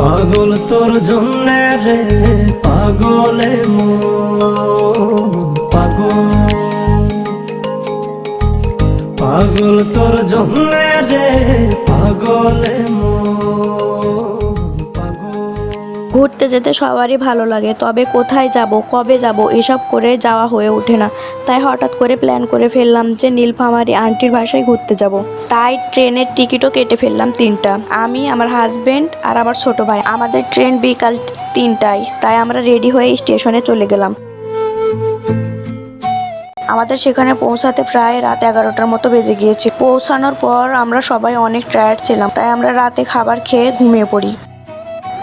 পাগল তোর জন্য রে পাগলে পাগল পাগল তোর জন্য রে পাগলে ঘুরতে যেতে সবারই ভালো লাগে, তবে কোথায় যাব, কবে যাব এসব করে যাওয়া হয়ে ওঠে না। তাই হঠাৎ করে প্ল্যান করে ফেললাম যে নীলফামারী আন্টির বাসায় ঘুরতে যাব। তাই ট্রেনের টিকিটও কেটে ফেললাম 3টা। আমি, আমার হাজবেন্ড আর আমার ছোট ভাই। আমাদের ট্রেন বিকাল 3টায়। তাই আমরা রেডি হয়ে স্টেশনে চলে গেলাম। আমাদের সেখানে পৌঁছাতে প্রায় রাত 11টার মতো বেজে গিয়েছে। পৌঁছানোর পর আমরা সবাই অনেক টায়ার্ড ছিলাম, তাই আমরা রাতে খাবার খেয়ে ঘুমিয়ে পড়ি।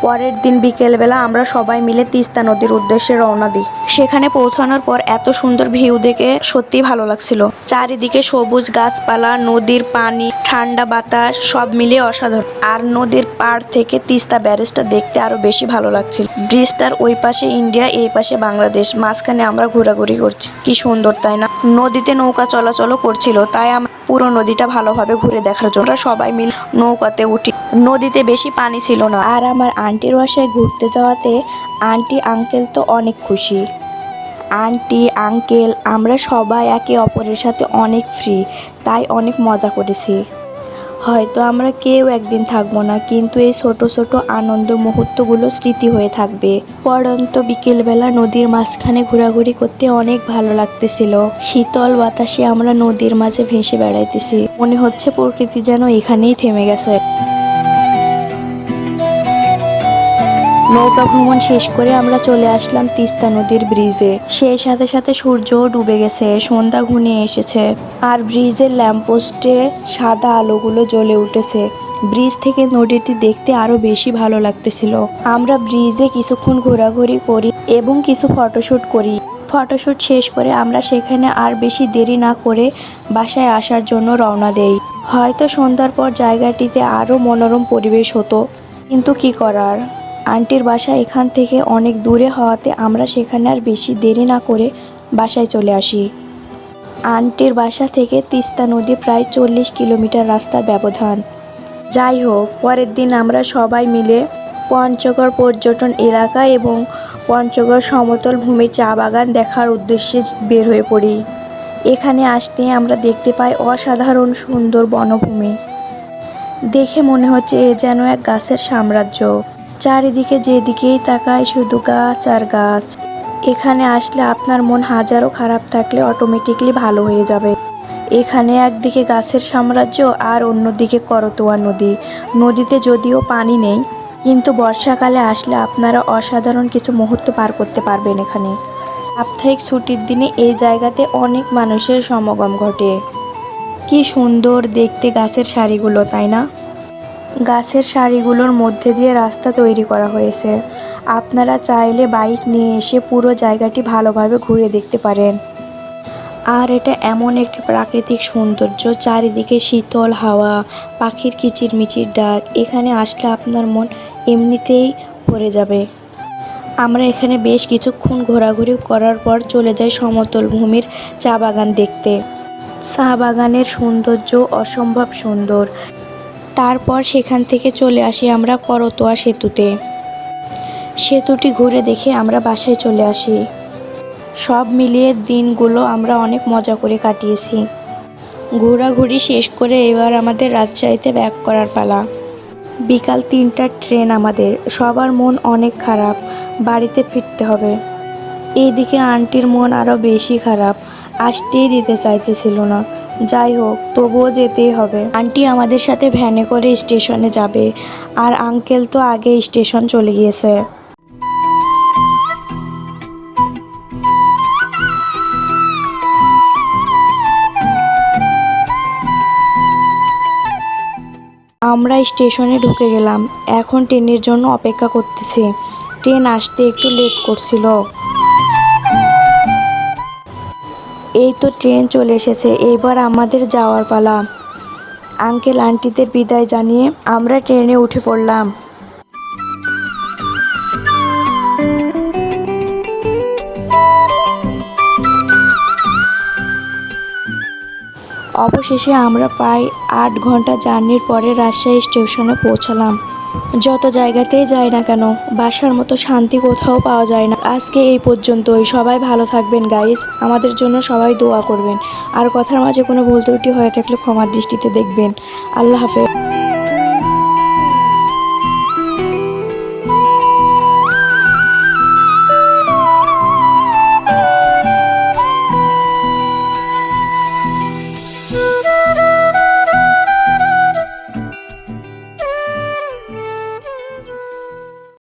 পরের দিন বিকেলবেলা আমরা সবাই মিলে তিস্তা নদীর উদ্দেশ্যে রওনা দিই। সেখানে পৌঁছানোর পর এত সুন্দর ভিউ দেখে সত্যিই ভালো লাগছিল। চারিদিকে সবুজ গাছপালা, নদীর পানি, ঠান্ডা বাতাস সব মিলিয়ে অসাধারণ। আর নদীর পাড় থেকে তিস্তা ব্যারেজটা দেখতে আরো বেশি ভালো লাগছিল। ব্রিজটার ওই পাশে ইন্ডিয়া, এই পাশে বাংলাদেশ, মাঝখানে আমরা ঘোরাঘুরি করছি। কি সুন্দর তাই না? নদীতে নৌকা চলাচলও করছিল, তাই আমরা পুরো নদীটা ভালোভাবে ঘুরে দেখার জন্য সবাই মিলে নৌকাতে উঠি। নদীতে বেশি পানি ছিল না। আর আমার আন্টির বাসায় ঘুরতে যাওয়াতে আন্টি আঙ্কেল তো অনেক খুশি। আন্টি আঙ্কেল আমরা সবাই একে অপরের সাথে অনেক ফ্রি, তাই অনেক মজা করেছি। হয়তো আমরা কেউ একদিন থাকবো না, কিন্তু এই ছোট ছোট আনন্দ মুহূর্তগুলো স্মৃতি হয়ে থাকবে। পরন্ত বিকেলবেলা নদীর মাঝখানে ঘোরাঘুরি করতে অনেক ভালো লাগতেছিল। শীতল বাতাসে আমরা নদীর মাঝে ভেসে বেড়াইতেছি। মনে হচ্ছে প্রকৃতি যেন এখানেই থেমে গেছে। নৌকা ভ্রমণ শেষ করে আমরা চলে আসলাম তিস্তা নদীর ব্রিজে। সেই সাথে সাথে সূর্যও ডুবে গেছে, সন্ধ্যা ঘনিয়ে এসেছে। আর ব্রিজের ল্যাম্পপোস্টে সাদা আলোগুলো জ্বলে উঠেছে। ব্রিজ থেকে নদীটি দেখতে আরো বেশি ভালো লাগতেছিল। আমরা ব্রিজে কিছুক্ষণ ঘোরাঘুরি করি এবং কিছু ফটোশুট করি। ফটোশুট শেষ করে আমরা সেখানে আর বেশি দেরি না করে বাসায় আসার জন্য রওনা দেই। হয়তো সন্ধ্যার পর জায়গাটিতে আরো মনোরম পরিবেশ হতো, কিন্তু কি করার, আন্টির বাসা এখান থেকে অনেক দূরে হওয়াতে আমরা সেখানে আর বেশি দেরি না করে বাসায় চলে আসি। আন্টির বাসা থেকে তিস্তা নদী প্রায় 40 কিলোমিটার রাস্তার ব্যবধান। যাই হোক, পরের দিন আমরা সবাই মিলে পঞ্চগড় পর্যটন এলাকা এবং পঞ্চগড় সমতল ভূমির চা বাগান দেখার উদ্দেশ্যে বের হয়ে পড়ি। এখানে আসতে আমরা দেখতে পাই অসাধারণ সুন্দর বনভূমি। দেখে মনে হচ্ছে এ যেন এক গাছের সাম্রাজ্য। চারিদিকে যেদিকেই তাকায় শুধু গাছ আর গাছ। এখানে আসলে আপনার মন হাজারো খারাপ থাকলে অটোমেটিকলি ভালো হয়ে যাবে। এখানে একদিকে গাছের সাম্রাজ্য আর অন্যদিকে করতোয়া নদী। নদীতে যদিও পানি নেই, কিন্তু বর্ষাকালে আসলে আপনারা অসাধারণ কিছু মুহূর্ত পার করতে পারবেন এখানে। সাপ্তাহিক ছুটির দিনে এই জায়গাতে অনেক মানুষের সমাগম ঘটে। কি সুন্দর দেখতে গাছের সারিগুলো, তাই না? গাছের সারিগুলোর মধ্যে দিয়ে রাস্তা তৈরি করা হয়েছে। আপনারা চাইলে বাইক নিয়ে এসে পুরো জায়গাটি ভালোভাবে ঘুরে দেখতে পারেন। আর এটা এমন একটি প্রাকৃতিক সৌন্দর্য, চারিদিকে শীতল হাওয়া, পাখির কিচিরমিচির ডাক। এখানে আসলে আপনার মন এমনিতেই ভরে যাবে। আমরা এখানে বেশ কিছুক্ষণ ঘোরাঘুরি করার পর চলে যাই সমতল ভূমির চা বাগান দেখতে। চা বাগানের সৌন্দর্য অসম্ভব সুন্দর। তারপর সেখান থেকে চলে আসি আমরা করতোয়া সেতুতে। সেতুটি ঘুরে দেখে আমরা বাসায় চলে আসি। সব মিলিয়ে দিনগুলো আমরা অনেক মজা করে কাটিয়েছি। ঘোরাঘুরি শেষ করে এবার আমাদের রাজশাহীতে ব্যাক করার পালা। বিকাল 3টার ট্রেন আমাদের। সবার মন অনেক খারাপ, বাড়িতে ফিরতে হবে। এইদিকে আন্টির মন আরও বেশি খারাপ, আসতেই দিতে চাইতেছিল না। যাই হোক, তবুও যেতেই হবে। আন্টি আমাদের সাথে ভ্যানে করে স্টেশনে যাবে, আর আঙ্কেল তো আগে স্টেশন চলে গিয়েছে। আমরা স্টেশনে ঢুকে গেলাম। এখন ট্রেনের জন্য অপেক্ষা করতেছি। ট্রেন আসতে একটু লেট করছিল। এই তো ট্রেন চলে এসেছে, এবার আমাদের যাওয়ার পালা। আঙ্কেল আন্টিদের বিদায় জানিয়ে আমরা ট্রেনে উঠে পড়লাম। অবশেষে আমরা প্রায় 8 ঘন্টা জার্নির পরে রাজশাহী স্টেশনে পৌঁছালাম। যত জায়গাতেই যাই না কেন বাসার মতো শান্তি কোথাও পাওয়া যায় না। আজকে এই পর্যন্তই। সবাই ভালো থাকবেন গাইস, আমাদের জন্য সবাই দোয়া করবেন। আর কথার মাঝে কোনো ভুল ত্রুটি হয়ে থাকলে ক্ষমার দৃষ্টিতে দেখবেন। আল্লাহ হাফেজ।